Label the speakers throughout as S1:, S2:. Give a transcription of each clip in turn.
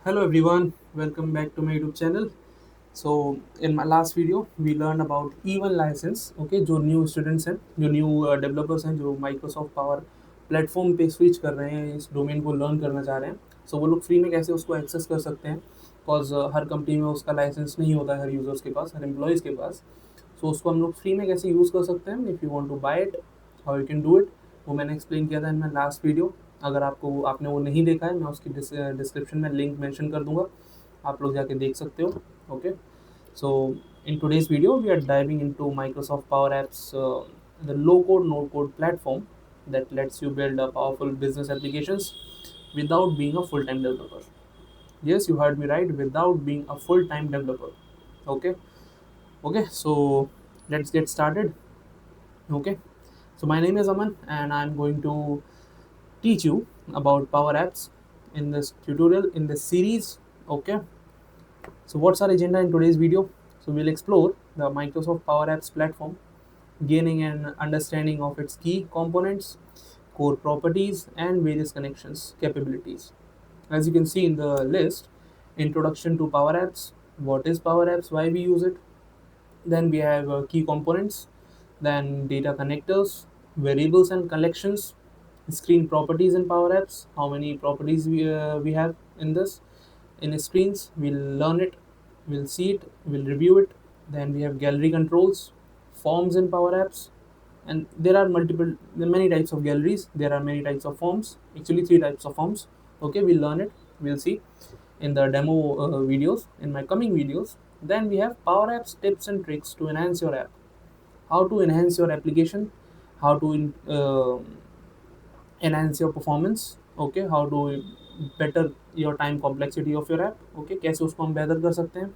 S1: Hello everyone, welcome back to my YouTube channel. So in my last video we learned about E1 license, okay, जो new students हैं, जो new developers हैं, जो Microsoft Power platform पे switch कर रहे हैं, इस डोमेन को लर्न करना चाह रहे हैं. सो वो लोग फ्री में कैसे उसको एक्सेस कर सकते हैं, बिकॉज हर कंपनी में उसका लाइसेंस नहीं होता है, हर यूज़र्स के पास, हर एम्प्लॉयज़ के पास. सो उसको हम लोग फ्री में कैसे यूज़ कर सकते हैं. If you want to buy it, how you can do it, वो मैंने एक्सप्लेन किया था इन माई लास्ट वीडियो. अगर आपने वो नहीं देखा है, मैं उसकी डिस्क्रिप्शन में लिंक मेंशन कर दूंगा, आप लोग जाके देख सकते हो. Okay. So in today's video, we are diving into Microsoft Power Apps, the low-code, no-code platform that lets you build powerful business applications without being a full-time developer. Yes, you heard me right. Without being a full-time developer. Okay. Okay. So let's get started. Okay. So my name is Aman, and I'm going to teach you about Power Apps in this tutorial in this series. Okay. So what's our agenda in today's video? So we'll explore the Microsoft Power Apps platform, gaining an understanding of its key components, core properties, and various connections capabilities. As you can see in the list, introduction to Power Apps, what is Power Apps, why we use it. Then we have key components, then data connectors, variables and collections, screen properties in Power Apps, how many properties we have in this. In screens, we'll learn it, we'll see it, we'll review it. Then we have gallery controls, forms in Power Apps, and there are many types of galleries, there are many types of forms, actually three types of forms. Okay, we'll learn it, we'll see in the demo videos, in my coming videos. Then we have Power Apps tips and tricks to enhance your app, how to enhance your application, how to enhance your performance. Okay, how to better your time complexity of your app. Okay, कैसे उसको हम बेहतर कर सकते हैं,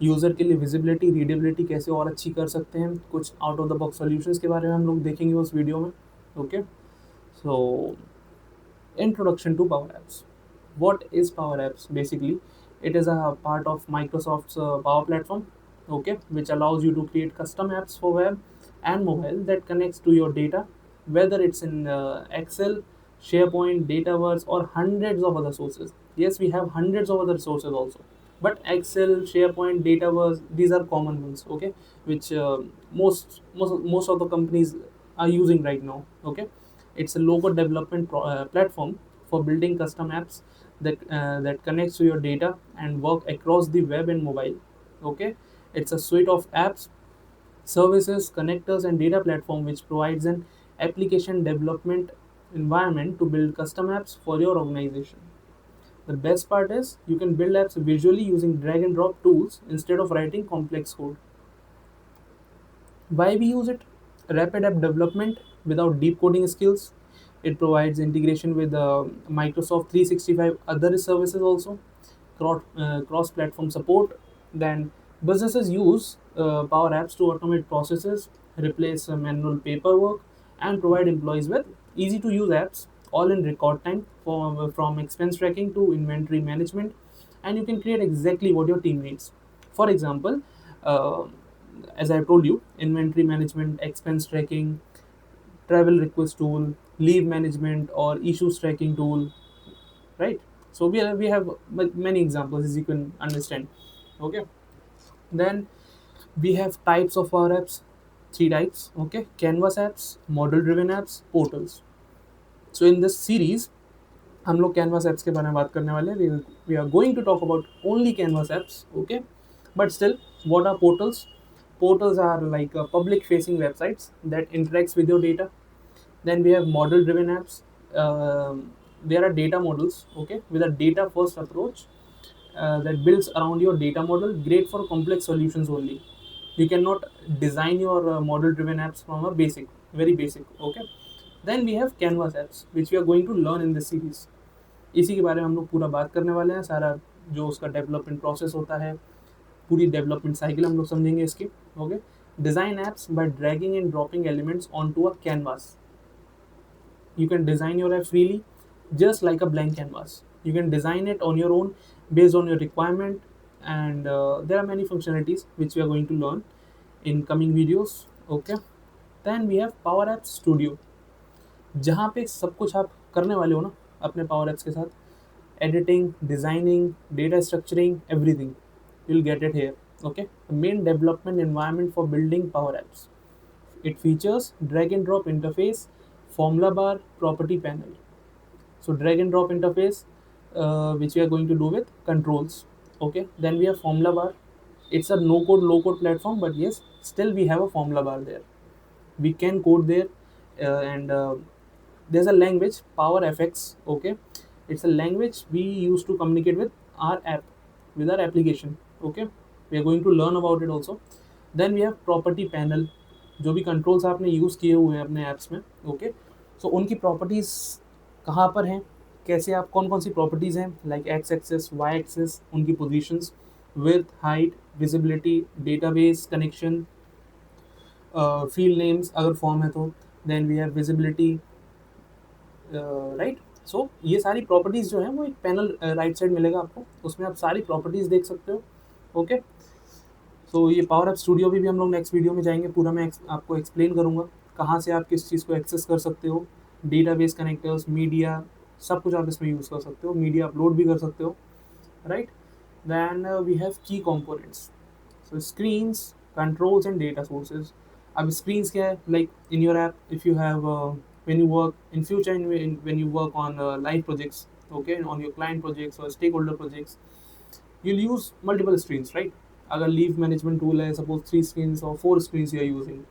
S1: user के लिए visibility readability कैसे और अच्छी कर सकते हैं, कुछ out of the box solutions के बारे में हम लोग देखेंगे उस वीडियो में. Okay. So introduction to Power Apps. What is Power Apps? Basically, it is a part of Microsoft's Power Platform, okay, which allows you to create custom apps for web and mobile that connects to your data, whether it's in Excel, SharePoint, Dataverse, or hundreds of other sources. Yes, we have hundreds of other sources also, but Excel, SharePoint, Dataverse, these are common ones, okay, which most of the companies are using right now. Okay, it's a local development platform for building custom apps that connects to your data and work across the web and mobile. Okay, it's a suite of apps, services, connectors, and data platform which provides an application development environment to build custom apps for your organization. The best part is you can build apps visually using drag and drop tools instead of writing complex code. Why we use it? Rapid app development without deep coding skills. It provides integration with Microsoft 365 other services also. Cross-platform support. Then businesses use Power Apps to automate processes, replace manual paperwork, and provide employees with easy-to-use apps, all in record time, from expense tracking to inventory management, and you can create exactly what your team needs. For example, uh, as I told you, inventory management, expense tracking, travel request tool, leave management, or issues tracking tool, right? So we have many examples, as you can understand. Okay. Then we have types of our apps, three types. Okay, canvas apps, model driven apps, portals. So in this series हम लोग canvas apps के बारे में बात करने वाले हैं. We are going to talk about only canvas apps. Okay. But still, what are portals? Portals are like public facing websites that interacts with your data. Then we have model driven apps. There are data models, okay, with a data first approach that builds around your data model, great for complex solutions only. You cannot design your model driven apps from a basic, very basic. Okay. Then we have canvas apps which we are going to learn in this series. इसी के बारे में हम लोग पूरा बात करने वाले हैं. सारा जो उसका डेवलपमेंट प्रोसेस होता है, पूरी डेवलपमेंट साइकिल हम लोग समझेंगे इसकी. Okay. Design apps by dragging and dropping elements on to a canvas. You can design your app freely, just like a blank canvas. You can design it on your own based on your requirement, and there are many functionalities which we are going to learn in coming videos. Okay. Then we have Power Apps Studio, जहाँ पे सब कुछ आप करने वाले हो ना अपने पावर एप्स के साथ. editing, designing, data structuring, everything. You'll get it here. Okay. The main development environment for building Power Apps. It features drag and drop interface, formula bar, property panel. So drag and drop interface, which we are going to do with controls. Okay. Then we have formula bar. It's a no code, low code platform, but yes, still we have a formula bar there. We can code there, and there's a language, PowerFX. Okay, it's a language we use to communicate with our app, with our application. Okay, we are going to learn about it also. Then we have property panel. जो भी controls आपने use किए हुए हैं अपने apps में, okay, सो उनकी properties कहाँ पर हैं, कैसे आप कौन कौन सी प्रॉपर्टीज़ हैं, like X axis, Y axis, उनकी positions, width, height, visibility, database connection, field names अगर फॉर्म है तो, then we have visibility, right. So ये सारी प्रॉपर्टीज़ जो हैं वो एक पैनल राइट साइड मिलेगा आपको, उसमें आप सारी प्रॉपर्टीज़ देख सकते हो. ओके, सो ये पावर ऐप स्टूडियो भी हम लोग नेक्स्ट वीडियो में जाएंगे, पूरा मैं आपको एक्सप्लेन करूँगा कहाँ से आप किस चीज़ को एक्सेस कर सकते हो, डेटाबेस कनेक्टर्स, मीडिया, सब कुछ आप इसमें यूज़ कर सकते हो, मीडिया अपलोड भी कर सकते हो, right. Then we have key components. So screens, controls and data sources. अब screens क्या है, like in your app if you have when you work in future when you work on live projects, okay, on your client projects or stakeholder projects, you'll use multiple screens, right. अगर leave management tool है, suppose 3 screens or 4 screens you are using,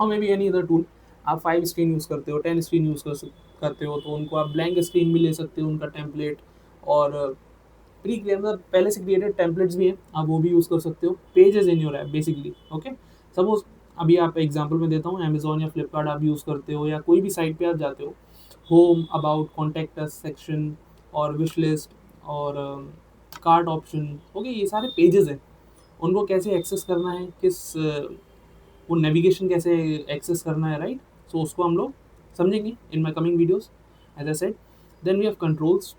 S1: or maybe any other tool, आप 5 screen use करते हो, 10 screen use करते हो, तो उनको आप blank screen भी ले सकते हो, उनका template, और प्री मतलब पहले से क्रिएटेड टेम्पलेट्स भी हैं, आप वो भी यूज़ कर सकते हो. Pages in your app basically. Okay, suppose अभी आप एग्जांपल में देता हूँ, अमेजोन या फ्लिपकार्ट आप यूज़ करते हो, या कोई भी साइट पे आप जाते हो, home, about, contact us section, और विश लिस्ट, और कार्ट ऑप्शन. ओके, ये सारे पेजेस हैं, उनको कैसे एक्सेस करना है, वो नेविगेशन कैसे एक्सेस करना है, राइट. सो उसको हम लोग समझेंगे in my coming videos, as I said. Then we have controls,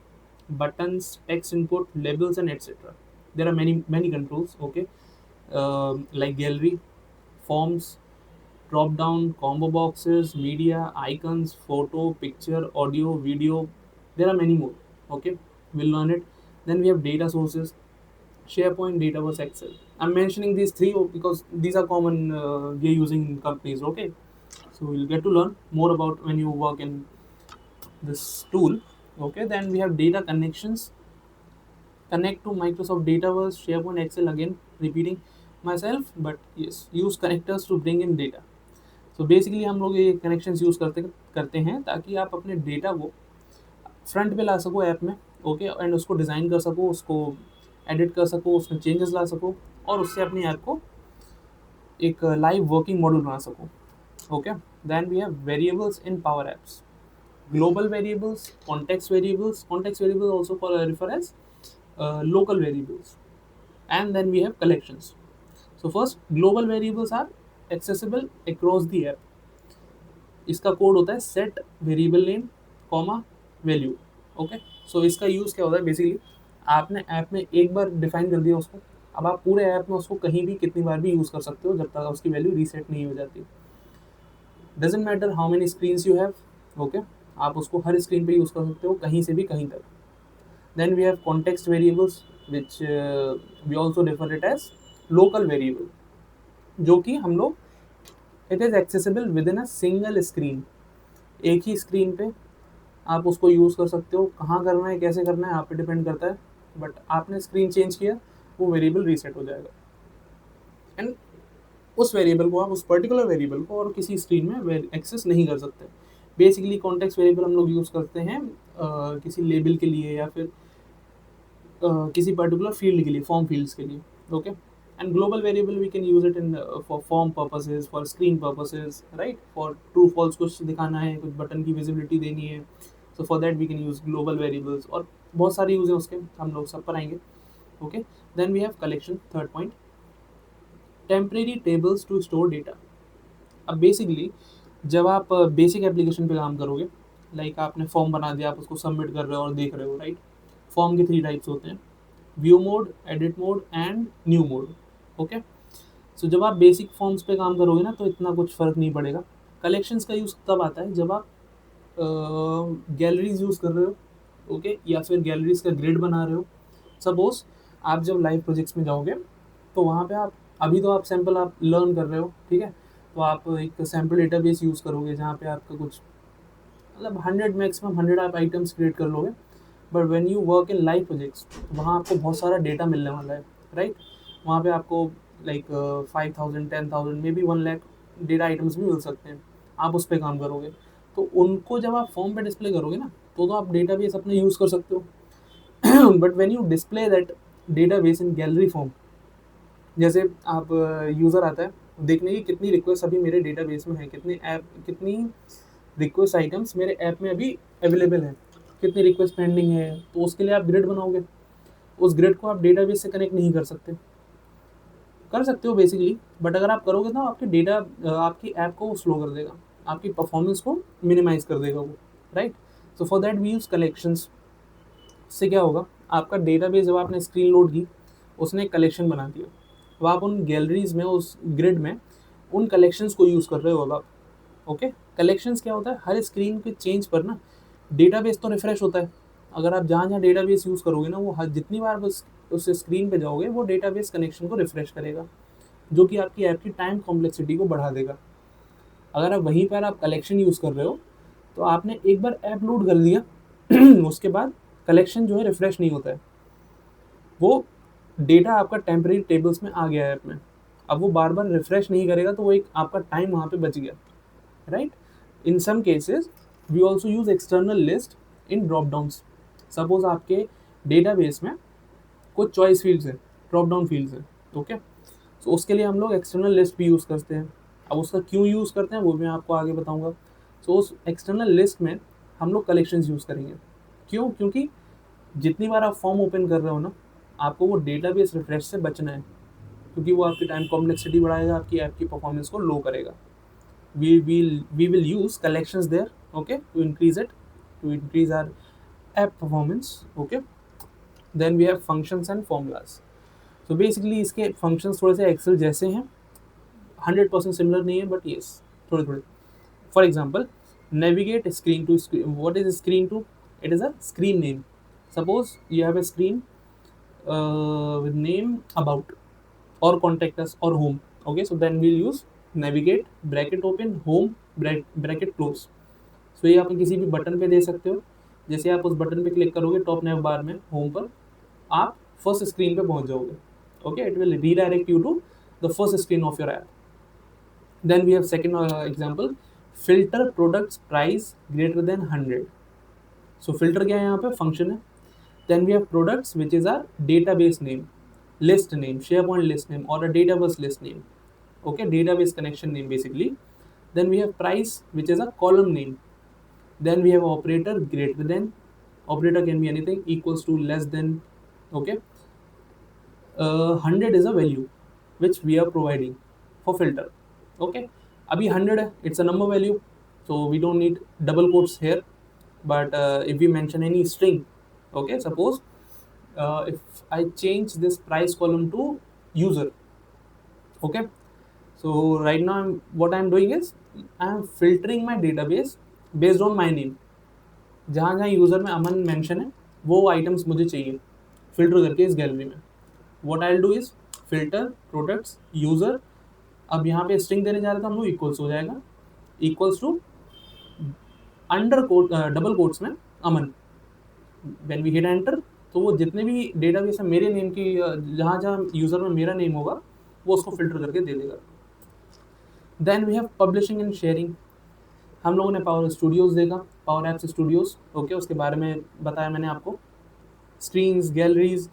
S1: buttons, text input, labels and etc. There are many controls, okay, like gallery, forms, drop down, combo boxes, media, icons, photo, picture, audio, video. There are many more. Okay, we'll learn it. Then we have data sources, SharePoint, Dataverse, Excel. I'm mentioning these three because these are common we're using in companies. Okay, so you'll get to learn more about when you work in this tool. Okay, then we have data connections, connect to Microsoft Dataverse, SharePoint, Excel. Again repeating myself, but yes, use connectors to bring in data. So basically हम लोग ये connections use करते हैं ताकि आप अपने data को front पे ला सको ऐप में, ओके, एंड उसको डिज़ाइन कर सको, उसको एडिट कर सको, उसमें चेंजेस ला सको, और उससे अपनी ऐप को एक लाइव वर्किंग मॉडल बना सको. Okay, then we have variables in power apps. Global variables, context variables also refer as local variables, and then we have collections. So first, global variables are accessible across the app. इसका code होता है set variable name, value. Okay, so इसका use क्या होता है, basically आपने app में एक बार डिफाइन कर दिया उसको, अब आप पूरे ऐप में उसको कहीं भी कितनी बार भी यूज़ कर सकते हो जब तक उसकी वैल्यू रीसेट नहीं हो जाती. Doesn't matter how many screens you have. Okay, आप उसको हर स्क्रीन पे यूज़ कर सकते हो, कहीं से भी कहीं तक. Then we have context variables which we also refer it as local variable, जो कि हम लोग it is accessible within a single screen. एक ही स्क्रीन पे आप उसको यूज़ कर सकते हो, कहाँ करना है, कैसे करना है, आप पे डिपेंड करता है, बट आपने स्क्रीन चेंज किया, वो वेरिएबल रीसेट हो जाएगा, एंड उस वेरिएबल को आप उस पर्टिकुलर वेरिएबल को और किसी स्क्रीन में एक्सेस नहीं कर सकते. बेसिकली कॉन्टेक्स्ट वेरिएबल हम लोग यूज़ करते हैं किसी लेबल के लिए, या फिर किसी पर्टिकुलर फील्ड के लिए, फॉर्म फील्ड्स के लिए. Okay, and global variable we can use it in for form purposes, for screen purposes, right, for true false कुछ दिखाना है, कुछ बटन की विजिबिलिटी देनी है, so for that we can use global variables, और बहुत सारे यूज़ हैं उसके, हम लोग सब पर आएंगे. Okay, then we have collection, third point, temporary tables to store data. अब बेसिकली जब आप बेसिक एप्लीकेशन पे काम करोगे, लाइक आपने फॉर्म बना दिया, आप उसको सबमिट कर रहे हो और देख रहे हो, राइट. फॉर्म के 3 टाइप्स होते हैं, view mode, edit mode and new mode. Okay, so जब आप बेसिक फॉर्म्स पे काम करोगे ना, तो इतना कुछ फ़र्क नहीं पड़ेगा. कलेक्शंस का यूज़ तब आता है जब आप गैलरीज यूज़ कर रहे हो, ओके, या फिर गैलरीज का ग्रिड बना रहे हो। सपोज आप जब लाइव प्रोजेक्ट्स में जाओगे तो वहाँ पे आप, अभी तो आप सैम्पल आप लर्न कर रहे हो, ठीक है, तो आप एक सैम्पल डेटाबेस यूज़ करोगे जहाँ पे आपका कुछ मतलब 100 मैक्सिमम 100 आप आइटम्स क्रिएट कर लोगे। But when you work in live projects तो वहाँ आपको बहुत सारा डेटा मिलने वाला है, राइट। वहाँ पे आपको like 5000 10,000 may be 1 lakh data items भी मिल सकते हैं। आप उस पर काम करोगे तो उनको जब आप फॉर्म पे डिस्प्ले करोगे ना तो आप डेटाबेस अपने यूज़ कर सकते हो। But when you display that database in gallery form, जैसे आप यूज़र आता है देखने की कितनी रिक्वेस्ट अभी मेरे डेटाबेस में है, कितनी रिक्वेस्ट आइटम्स मेरे ऐप में अभी अवेलेबल है, कितनी रिक्वेस्ट पेंडिंग है, तो उसके लिए आप ग्रिड बनाओगे। उस ग्रिड को आप डेटाबेस से कनेक्ट नहीं कर सकते, कर सकते हो बेसिकली, बट अगर आप करोगे तो आपके डेटा आपकी ऐप को स्लो कर देगा, आपकी परफॉर्मेंस को मिनिमाइज कर देगा वो, right. So for that we use collections. इससे क्या होगा, आपका डेटाबेस जब आपने स्क्रीन लोड की उसने कलेक्शन बना दिया, तो आप उन गैलरीज में उस ग्रिड में उन कलेक्शंस को यूज़ कर रहे हो अब आप। ओके, कलेक्शंस क्या होता है, हर स्क्रीन के चेंज पर ना डेटाबेस तो रिफ्रेश होता है। अगर आप जहाँ जहाँ डेटाबेस यूज़ करोगे ना वो हर जितनी बार उस स्क्रीन पे जाओगे वो डेटाबेस कनेक्शन को रिफ्रेश करेगा, जो कि आपकी ऐप की टाइम कॉम्प्लेक्सिटी को बढ़ा देगा। अगर आप वहीं पर आप कलेक्शन यूज़ कर रहे हो तो आपने एक बार ऐप लोड कर दिया उसके बाद कलेक्शन जो है रिफ्रेश नहीं होता है, वो डेटा आपका टेम्परेरी टेबल्स में आ गया है ऐप में, अब वो बार बार रिफ्रेश नहीं करेगा तो वो एक आपका टाइम वहाँ पे बच गया, right. In some cases we also use external list in drop downs. Suppose आपके डेटाबेस में कुछ चॉइस फील्ड्स हैं, ड्रॉप डाउन फील्ड्स हैं, ओके, तो उसके लिए हम लोग एक्सटर्नल लिस्ट भी यूज़ करते हैं। अब उसका क्यों यूज़ करते हैं वो भी मैं आपको आगे बताऊंगा। सो उस एक्सटर्नल लिस्ट में हम लोग कलेक्शंस यूज़ करेंगे। क्यों? क्योंकि जितनी बार आप फॉर्म ओपन कर रहे हो ना, आपको वो डेटाबेस रिफ्रेश से बचना है, क्योंकि वो आपकी टाइम कॉम्प्लेक्सिटी बढ़ाएगा, आपकी ऐप की परफॉर्मेंस को लो करेगा। We will use collections there, okay, to increase it, to increase our app performance, okay. Then we have functions and formulas. So basically इसके functions थोड़े से एक्सेल जैसे हैं, 100% सिमिलर नहीं है बट येस थोड़े थोड़े। For example, navigate screen to screen. What is screen to? It is a screen name. Suppose you have a screen with name about or contact us or home, okay, so then we'll use navigate bracket open home bracket close. सो ये आप किसी भी button पे दे सकते हो, जैसे आप उस बटन पे क्लिक करोगे टॉप नेव बार में होम पर, आप फर्स्ट स्क्रीन पे पहुंच जाओगे, okay, it will redirect you to the first screen of your app. Then we have second example, filter products price greater than 100। So filter क्या है, यहाँ पे फंक्शन है। Then we have products which is our database name, list name, SharePoint list name, or a database list name. Okay, database connection name basically. Then we have price, which is a column name. Then we have operator greater than. Operator can be anything, equals to, less than. Okay. 100 is a value which we are providing for filter. Okay. अभी 100 है, it's a number value, so we don't need double quotes here. But if we mention any string, okay, suppose if I change this price column to user, okay, so right now what I'm doing is I'm filtering my database based on my name। जहाँ जहाँ user में अमन mention है वो items मुझे चाहिए filter करके इस gallery में। What I will do is filter products user, अब यहाँ पे स्ट्रिंग देने जा रहे थे हम लोग, इक्वल्स हो जाएगा, equals to under quote double quotes में Aman. When we hit enter तो वो जितने भी डेटाबेस है मेरे नेम की, जहाँ जहाँ यूज़र में मेरा नेम होगा वो उसको फिल्टर करके दे देगा। Then we have publishing and sharing. हम लोगों ने पावर स्टूडियोज़ देखा, पावर एप्स स्टूडियोज़, ओके, उसके बारे में बताया मैंने आपको, screens, galleries.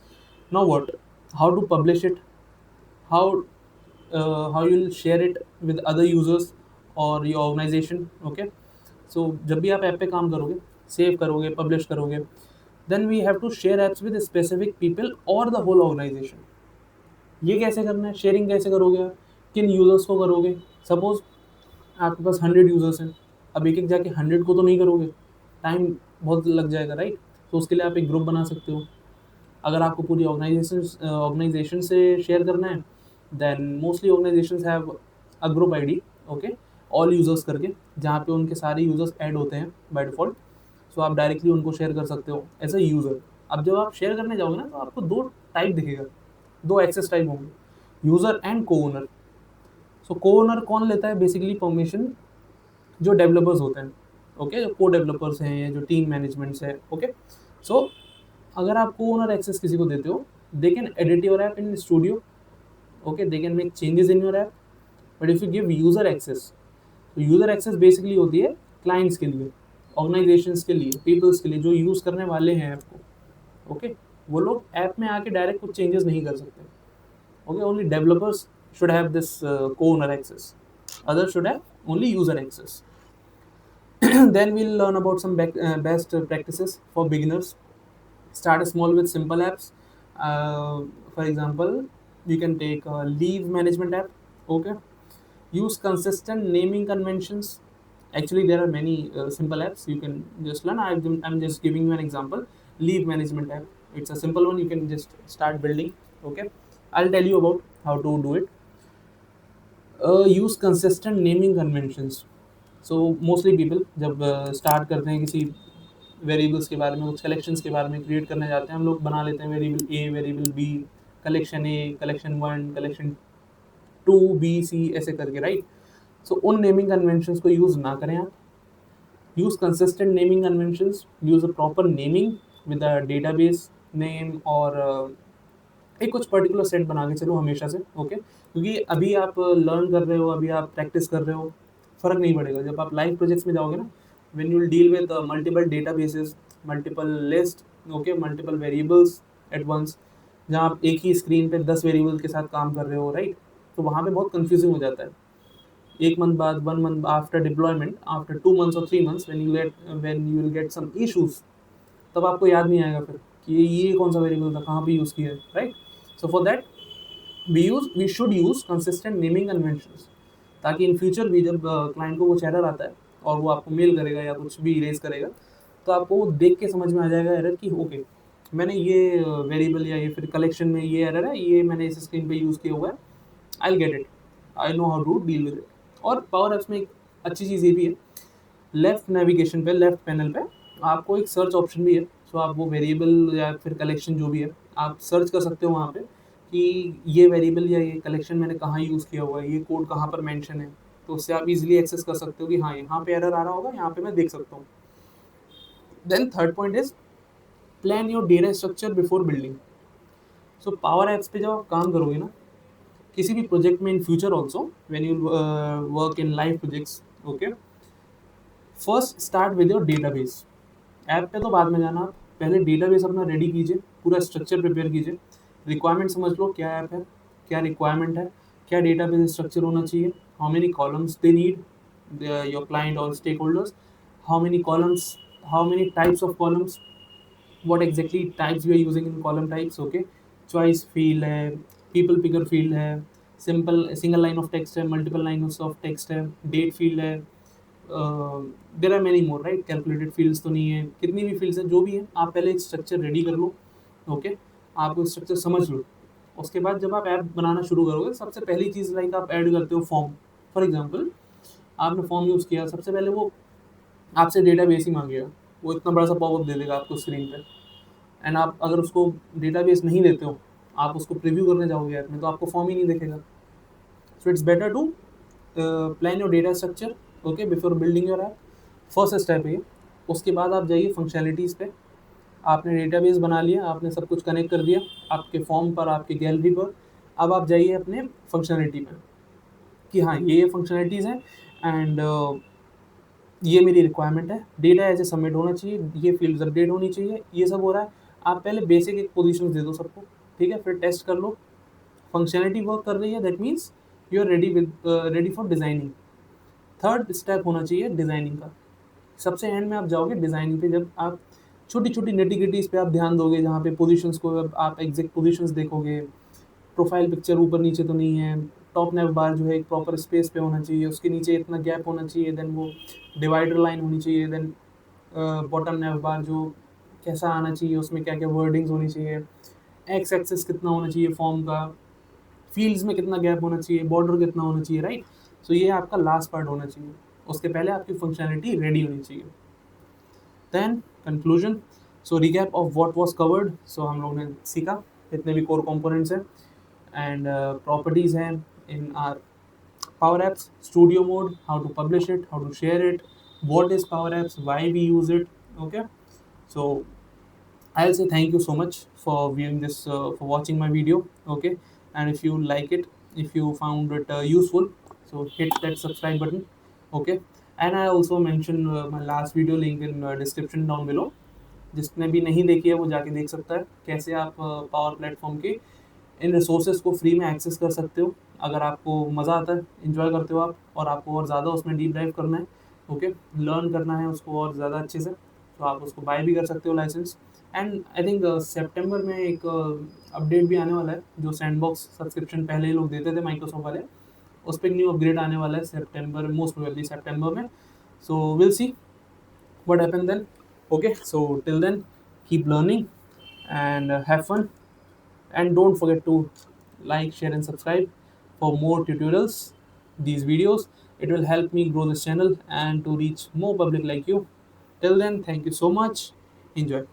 S1: Now what, how to publish it, how how you will share it with other users और योर ऑर्गेनाइजेशन, ओके। सो जब भी आप ऐप पे काम करोगे, सेव करोगे, पब्लिश करोगे, then we have to share apps with specific people और द होल ऑर्गेनाइजेशन। ये कैसे करना है, शेयरिंग कैसे करोगे, किन यूज़र्स को करोगे। सपोज आपके पास 100 यूज़र्स हैं, अब एक एक जाके 100 को तो नहीं करोगे, टाइम बहुत लग जाएगा, राइट। तो उसके लिए आप एक ग्रुप बना सकते हो। अगर आपको पूरी ऑर्गेनाइजेशन से शेयर करना है, then mostly organizations have a group ID, okay, all users करके, जहाँ पे उनके सारे यूज़र्स ऐड होते हैं बाय डिफ़ॉल्ट। सो आप डायरेक्टली उनको शेयर कर सकते हो एज अ यूज़र। अब जब आप शेयर करने जाओगे ना तो आपको दो टाइप दिखेगा, दो एक्सेस टाइप होंगे, यूज़र एंड को ओनर। सो को ओनर कौन लेता है बेसिकली परमिशन? जो डेवलपर्स होते हैं, ओके, जो को डेवलपर्स हैं, जो टीम मैनेजमेंट्स है, ओके। सो अगर आप को ओनर एक्सेस किसी को देते हो, they can edit your app in studio, okay, they can make changes in your app. But if you give user access, तो यूज़र एक्सेस बेसिकली होती है क्लाइंट्स के लिए, ऑर्गेनाइजेशंस के लिए, पीपल्स के लिए जो यूज़ करने वाले हैं ऐप को, ओके। वो लोग ऐप में आके डायरेक्ट कुछ चेंजेस नहीं कर सकते, okay. Only developers should have this co-owner access. Others should have only user access. Then we'll learn about some best practices for beginners. Start small with simple apps. For example, you can take a leave management app. Okay. Use consistent naming conventions. Actually, there are many simple apps you can just learn. I'm just giving you an example. Leave management app. It's a simple one. You can just start building. Okay. I'll tell you about how to do it. Use consistent naming conventions. So mostly people जब start करते हैं किसी variables के बारे में, कुछ collections के बारे में क्रिएट करने जाते हैं, हम लोग बना लेते हैं variable A, variable B, collection A, collection one, collection two, B, C, ऐसे करके, राइट। सो उन नेमिंग कन्वेंशंस को यूज़ ना करें आप। Use consistent naming conventions, use a proper naming with a database name, और एक कुछ पर्टिकुलर सेट बना के चलो हमेशा से, ओके। क्योंकि अभी आप लर्न कर रहे हो, अभी आप प्रैक्टिस कर रहे हो, फ़र्क नहीं पड़ेगा। जब आप लाइव प्रोजेक्ट्स में जाओगे ना, when you will deal with multiple databases, multiple list, okay, multiple variables at once, जहाँ आप एक ही स्क्रीन पे 10 वेरिएबल के साथ काम कर रहे हो, राइट। तो वहाँ पे बहुत कन्फ्यूजिंग हो जाता है। एक मंथ बाद, 1 month after deployment, after 2 months और 3 months, when you will get some issues, तब आपको याद नहीं आएगा फिर कि ये कौन सा वेरिएबल था, कहाँ पे यूज़ किया है, right. So for that we should use consistent naming conventions, ताकि इन फ्यूचर भी जब क्लाइंट को कुछ एरर आता है और वो आपको मेल करेगा या कुछ भी रेज करेगा, तो आपको वो देख के समझ में आ जाएगा एरर की, ओके, मैंने ये वेरिएबल या ये फिर कलेक्शन में ये एरर है, ये मैंने इस स्क्रीन पे यूज़ किया हुआ है, I get it, I know how to deal with it. और पावर एप्स में एक अच्छी चीज़ ये भी है, लेफ्ट नेविगेशन पे, लेफ्ट पैनल पे आपको एक सर्च ऑप्शन भी है। सो आप वो वेरिएबल या फिर कलेक्शन जो भी है, आप सर्च कर सकते हो वहाँ पे कि ये वेरिएबल या ये कलेक्शन मैंने कहाँ यूज़ किया हुआ है, ये कोड कहाँ पर मेंशन है। तो उससे आप इजीली एक्सेस कर सकते हो कि हाँ, यहाँ पे एरर आ रहा होगा, यहाँ पे मैं देख सकता हूँ। Then third point is plan your data structure before building. So power apps पे जब आप काम करोगे ना, किसी भी प्रोजेक्ट में in future also when you work in live projects, okay, first start with your database. App पे तो बाद में जाना, आप पहले डेटाबेस अपना रेडी कीजिए, पूरा स्ट्रक्चर प्रिपेयर कीजिए, रिक्वायरमेंट समझ लो क्या ऐप है, क्या रिक्वायरमेंट है, क्या डेटाबेस स्ट्रक्चर होना चाहिए, how many columns they need your client और stakeholders, how many columns, how many types of columns, what exactly types we are using in column types, okay, choice field है, people picker field है, simple single line of text है, multiple lines of text है, date field है, there are many more, right. Calculated fields तो नहीं है, कितनी भी फील्ड्स हैं, जो भी है, आप पहले एक स्ट्रक्चर रेडी कर लो, ओके, आप वो स्ट्रक्चर समझ लो। उसके बाद जब आप ऐप बनाना शुरू करोगे, सबसे पहली चीज़ लाइक आप ऐड करते हो फॉर्म। फॉर एग्जांपल, आपने फॉर्म यूज़ किया, सबसे पहले वो आपसे डेटा बेस ही मांगेगा, वो इतना बड़ा सा पॉपअप दे देगा आपको स्क्रीन पे, एंड आप अगर उसको डेटा बेस नहीं देते हो, आप उसको प्रीव्यू करने जाओगे ऐप में, तो आपको फॉर्म ही नहीं दिखेगा। So it's better to plan your data structure, okay, before building your app. First step है ये। उसके बाद आप जाइए फंक्शनैलिटीज़ पे। आपने डेटाबेस बना लिया, आपने सब कुछ कनेक्ट कर दिया आपके फॉर्म पर, आपके गैलरी पर। अब आप जाइए अपने फंक्शनैलिटी पे कि हाँ, ये फंक्शनैलिटीज़ हैं, एंड ये मेरी रिक्वायरमेंट है, डेटा ऐसे सबमिट होना चाहिए, ये फील्ड्स अपडेट होनी चाहिए, ये सब हो रहा है। आप पहले बेसिक एक पोजीशन दे दो सबको, ठीक है, फिर टेस्ट कर लो, फंक्शनैलिटी वर्क कर रही है, that means you are ready for designing. Third step होना चाहिए डिज़ाइनिंग का। सबसे एंड में आप जाओगे डिज़ाइनिंग पे, जब आप छोटी छोटी नेटिविटीज़ पे आप ध्यान दोगे, जहाँ पे पोजीशंस को आप एग्जैक्ट पोजीशंस देखोगे, प्रोफाइल पिक्चर ऊपर नीचे तो नहीं है, टॉप नेव बार जो है एक प्रॉपर स्पेस पे होना चाहिए, उसके नीचे इतना गैप होना चाहिए, देन वो डिवाइडर लाइन होनी चाहिए, देन बॉटम नेव बार जो कैसा आना चाहिए, उसमें क्या क्या वर्डिंग्स होनी चाहिए, एक्स एक्सेस कितना होना चाहिए फॉर्म का, फील्ड्स में कितना गैप होना चाहिए, बॉर्डर कितना होना चाहिए, राइट। सो ये आपका लास्ट पार्ट होना चाहिए, उसके पहले आपकी फंक्शनैलिटी रेडी होनी चाहिए। Then conclusion. So recap of what was covered. So हम लोग ने सीखा जितने भी core components हैं and properties हैं in our Power Apps, Studio Mode, how to publish it, how to share it, what is Power Apps, why we use it. Okay, so I'll say thank you so much for viewing this, for watching my video. Okay, and if you like it, if you found it useful, so hit that subscribe button. Okay, and I also mentioned my last video link in description down below. जिसने भी नहीं देखी है वो जाके देख सकता है कैसे आप पावर प्लेटफॉर्म के इन रिसोर्सेज को फ्री में एक्सेस कर सकते हो। अगर आपको मज़ा आता है, इन्जॉय करते हो आप, और आपको और ज़्यादा उसमें डीप डाइव करना है, ओके, लर्न करना है उसको और ज़्यादा अच्छे से, तो आप उसको बाय भी कर सकते हो license. And I think September में एक अपडेट भी आने वाला है, जो सैंडबॉक्स सब्सक्रिप्शन पहले ही लोग देते थे माइक्रोसॉफ्ट वाले, उस पर न्यू अपग्रेड आने वाला है सेप्टेम्बर, मोस्ट प्रोबेबली सेप्टेम्बर में। So will see what happened then. Okay, so till then, keep learning and have fun, and don't forget to like, share and subscribe for more tutorials, these videos. It will help me grow this channel and to reach more public like you. Till then, thank you so much. Enjoy.